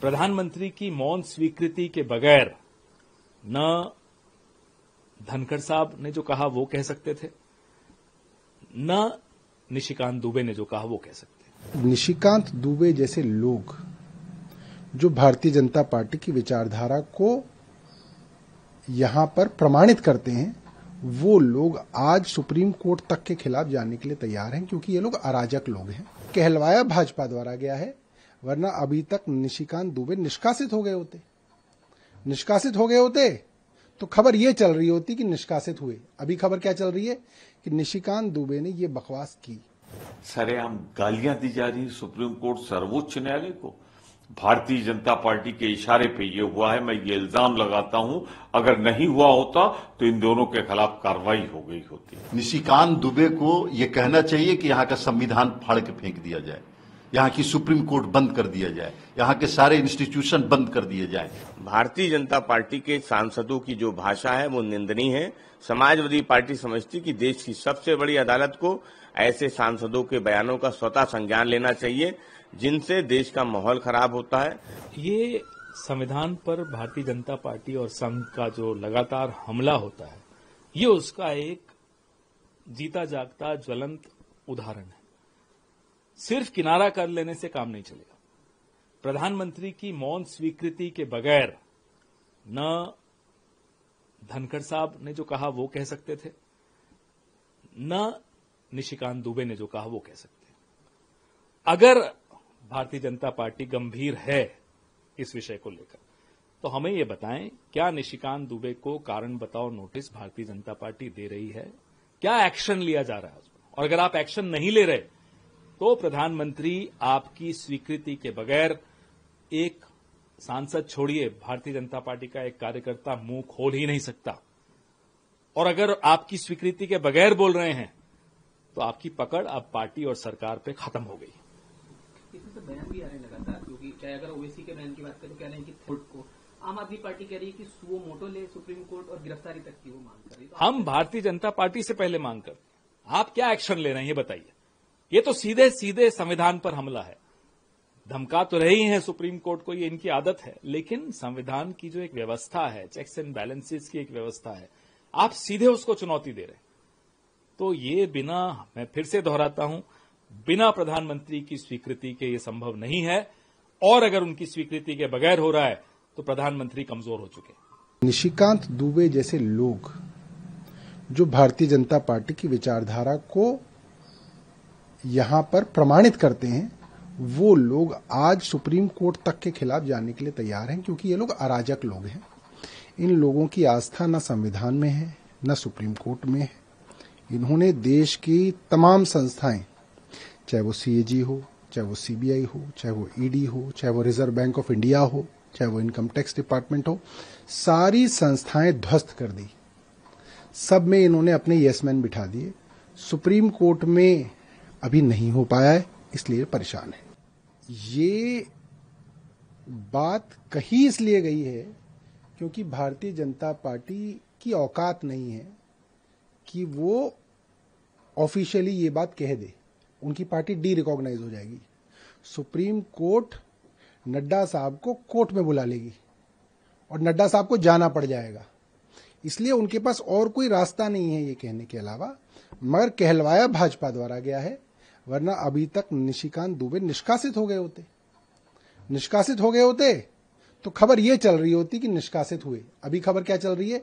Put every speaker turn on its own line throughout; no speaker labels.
प्रधानमंत्री की मौन स्वीकृति के बगैर न धनखड़ साहब ने जो कहा वो कह सकते थे, न निशिकांत दुबे ने जो कहा वो कह सकते थे।
निशिकांत दुबे जैसे लोग जो भारतीय जनता पार्टी की विचारधारा को यहां पर प्रमाणित करते हैं, वो लोग आज सुप्रीम कोर्ट तक के खिलाफ जाने के लिए तैयार हैं, क्योंकि ये लोग अराजक लोग हैं। कहलवाया भाजपा द्वारा गया है, वरना अभी तक निशिकांत दुबे निष्कासित हो गए होते। निष्कासित हो गए होते तो खबर ये चल रही होती कि निष्कासित हुए। अभी खबर क्या चल रही है कि निशिकांत दुबे ने ये बकवास की।
सरेआम गालियां दी जा रही सुप्रीम कोर्ट सर्वोच्च न्यायालय को। भारतीय जनता पार्टी के इशारे पे ये हुआ है। मैं ये इल्जाम लगाता हूं, अगर नहीं हुआ होता तो इन दोनों के खिलाफ कार्रवाई हो गई होती।
निशिकांत दुबे को ये कहना चाहिए कि यहाँ का संविधान फाड़ के फेंक दिया जाए, यहाँ की सुप्रीम कोर्ट बंद कर दिया जाए, यहाँ के सारे इंस्टीट्यूशन बंद कर दिए जाए।
भारतीय जनता पार्टी के सांसदों की जो भाषा है वो निंदनीय है। समाजवादी पार्टी समझती कि देश की सबसे बड़ी अदालत को ऐसे सांसदों के बयानों का स्वतः संज्ञान लेना चाहिए, जिनसे देश का माहौल खराब होता है।
ये संविधान पर भारतीय जनता पार्टी और संघ का जो लगातार हमला होता है, ये उसका एक जीता जागता ज्वलंत उदाहरण है। सिर्फ किनारा कर लेने से काम नहीं चलेगा। प्रधानमंत्री की मौन स्वीकृति के बगैर न धनखड़ साहब ने जो कहा वो कह सकते थे, न निशिकांत दुबे ने जो कहा वो कह सकते हैं। अगर भारतीय जनता पार्टी गंभीर है इस विषय को लेकर, तो हमें ये बताएं, क्या निशिकांत दुबे को कारण बताओ नोटिस भारतीय जनता पार्टी दे रही है? क्या एक्शन लिया जा रहा है उस पर? और अगर आप एक्शन नहीं ले रहे तो प्रधानमंत्री आपकी स्वीकृति के बगैर, एक सांसद छोड़िए, भारतीय जनता पार्टी का एक कार्यकर्ता मुंह खोल ही नहीं सकता। और अगर आपकी स्वीकृति के बगैर बोल रहे हैं तो आपकी पकड़ अब पार्टी और सरकार पे खत्म हो गई।
इसमें तो बयान भी आ रहे हैं लगातार, क्योंकि चाहे अगर ओवैसी के बयान की बात करें तो कह रहे हैं कि कोर्ट को आम आदमी पार्टी कह रही है कि सुओ मोटो ले सुप्रीम कोर्ट और गिरफ्तारी तक की वो मांग कर रही है।
हम भारतीय जनता पार्टी से पहले मांग करते हैं। आप क्या एक्शन ले रहे हैं ये बताइए। ये तो सीधे सीधे संविधान पर हमला है। धमका तो रही हैं सुप्रीम कोर्ट को, ये इनकी आदत है, लेकिन संविधान की जो एक व्यवस्था है, चेक्स एंड बैलेंसेस की एक व्यवस्था है, आप सीधे उसको चुनौती दे रहे हैं। तो ये बिना, मैं फिर से दोहराता हूं, बिना प्रधानमंत्री की स्वीकृति के ये संभव नहीं है। और अगर उनकी स्वीकृति के बगैर हो रहा है तो प्रधानमंत्री कमजोर हो चुके हैं।
निशिकांत दुबे जैसे लोग जो भारतीय जनता पार्टी की विचारधारा को यहां पर प्रमाणित करते हैं, वो लोग आज सुप्रीम कोर्ट तक के खिलाफ जाने के लिए तैयार हैं, क्योंकि ये लोग अराजक लोग हैं। इन लोगों की आस्था न संविधान में है, न सुप्रीम कोर्ट में है। इन्होंने देश की तमाम संस्थाएं, चाहे वो सीएजी हो, चाहे वो सीबीआई हो, चाहे वो ईडी हो, चाहे वो रिजर्व बैंक ऑफ इंडिया हो, चाहे वो इनकम टैक्स डिपार्टमेंट हो, सारी संस्थाएं ध्वस्त कर दी। सब में इन्होंने अपने यसमैन बिठा दिए। सुप्रीम कोर्ट में अभी नहीं हो पाया है, इसलिए परेशान है। ये बात कही इसलिए गई है क्योंकि भारतीय जनता पार्टी की औकात नहीं है कि वो ऑफिशियली ये बात कह दे। उनकी पार्टी डी रिकॉग्नाइज हो जाएगी। सुप्रीम कोर्ट नड्डा साहब को कोर्ट में बुला लेगी और नड्डा साहब को जाना पड़ जाएगा। इसलिए उनके पास और कोई रास्ता नहीं है ये कहने के अलावा, मगर कहलवाया भाजपा द्वारा गया है, वरना अभी तक निशिकांत दुबे निष्कासित हो गए होते। निष्कासित हो गए होते तो खबर ये चल रही होती कि निष्कासित हुए। अभी खबर क्या चल रही है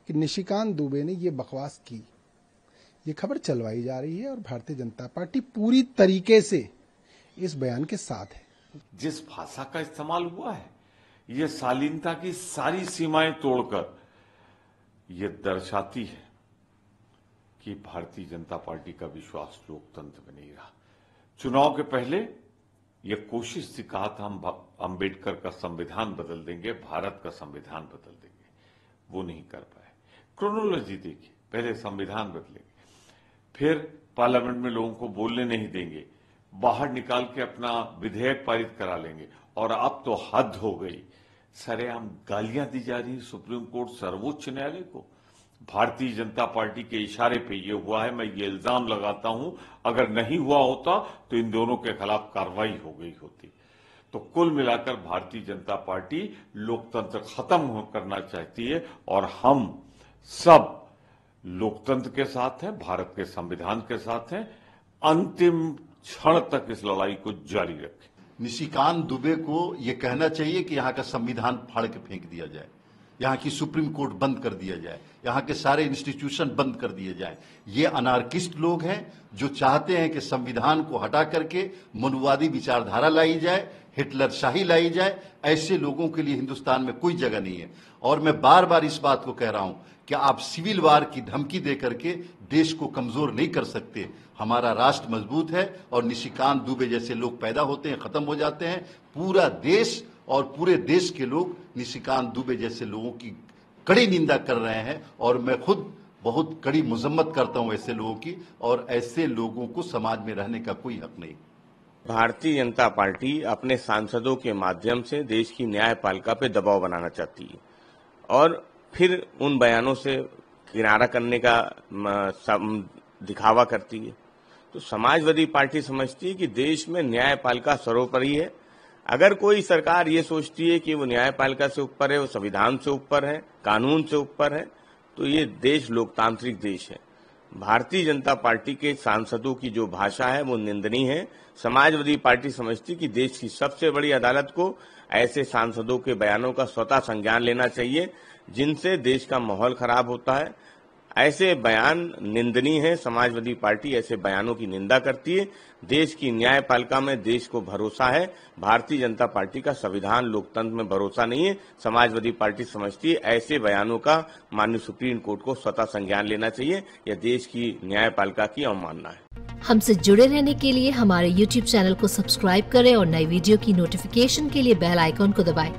कि निशिकांत दुबे ने ये बकवास की। ये खबर चलवाई जा रही है और भारतीय जनता पार्टी पूरी तरीके से इस बयान के साथ है।
जिस भाषा का इस्तेमाल हुआ है, ये शालीनता की सारी सीमाएं तोड़कर ये दर्शाती है कि भारतीय जनता पार्टी का विश्वास लोकतंत्र में नहीं रहा। चुनाव के पहले ये कोशिश से कहा था हम अंबेडकर का संविधान बदल देंगे, भारत का संविधान बदल देंगे, वो नहीं कर पाए। क्रोनोलॉजी देखिए, पहले संविधान बदलेंगे, फिर पार्लियामेंट में लोगों को बोलने नहीं देंगे, बाहर निकाल के अपना विधेयक पारित करा लेंगे, और अब तो हद हो गई। सरेआम गालियां दी जा रही सुप्रीम कोर्ट सर्वोच्च न्यायालय को। भारतीय जनता पार्टी के इशारे पे ये हुआ है। मैं ये इल्जाम लगाता हूं, अगर नहीं हुआ होता तो इन दोनों के खिलाफ कार्रवाई हो गई होती। तो कुल मिलाकर भारतीय जनता पार्टी लोकतंत्र खत्म करना चाहती है और हम सब लोकतंत्र के साथ हैं, भारत के संविधान के साथ हैं, अंतिम क्षण तक इस लड़ाई को जारी रखें।
निशिकांत दुबे को यह कहना चाहिए कि यहाँ का संविधान फाड़ के फेंक दिया जाए, यहाँ की सुप्रीम कोर्ट बंद कर दिया जाए, यहाँ के सारे इंस्टीट्यूशन बंद कर दिए जाए। ये अनार्किस्ट लोग हैं जो चाहते हैं कि संविधान को हटा करके मनुवादी विचारधारा लाई जाए, हिटलर शाही लाई जाए। ऐसे लोगों के लिए हिंदुस्तान में कोई जगह नहीं है। और मैं बार बार इस बात को कह रहा हूं कि आप सिविल वार की धमकी दे करके देश को कमजोर नहीं कर सकते। हमारा राष्ट्र मजबूत है और निशिकांत दुबे जैसे लोग पैदा होते हैं, खत्म हो जाते हैं। पूरा देश और पूरे देश के लोग निशिकांत दुबे जैसे लोगों की कड़ी निंदा कर रहे हैं और मैं खुद बहुत कड़ी मजम्मत करता हूं ऐसे लोगों की, और ऐसे लोगों को समाज में रहने का कोई हक नहीं।
भारतीय जनता पार्टी अपने सांसदों के माध्यम से देश की न्यायपालिका पे दबाव बनाना चाहती है और फिर उन बयानों से किनारा करने का दिखावा करती है। तो समाजवादी पार्टी समझती है कि देश में न्यायपालिका सर्वोपरि है। अगर कोई सरकार ये सोचती है कि वो न्यायपालिका से ऊपर है, वो संविधान से ऊपर है, कानून से ऊपर है, तो ये देश लोकतांत्रिक देश है। भारतीय जनता पार्टी के सांसदों की जो भाषा है वो निंदनीय है। समाजवादी पार्टी समझती कि देश की सबसे बड़ी अदालत को ऐसे सांसदों के बयानों का स्वतः संज्ञान लेना चाहिए जिनसे देश का माहौल खराब होता है। ऐसे बयान निंदनीय है। समाजवादी पार्टी ऐसे बयानों की निंदा करती है। देश की न्यायपालिका में देश को भरोसा है। भारतीय जनता पार्टी का संविधान लोकतंत्र में भरोसा नहीं है। समाजवादी पार्टी समझती है ऐसे बयानों का माननीय सुप्रीम कोर्ट को स्वतः संज्ञान लेना चाहिए। यह देश की न्यायपालिका की अवमानना है।
हमसे जुड़े रहने के लिए हमारे YouTube चैनल को सब्सक्राइब करें और नई वीडियो की नोटिफिकेशन के लिए बेल आइकॉन को दबाएं।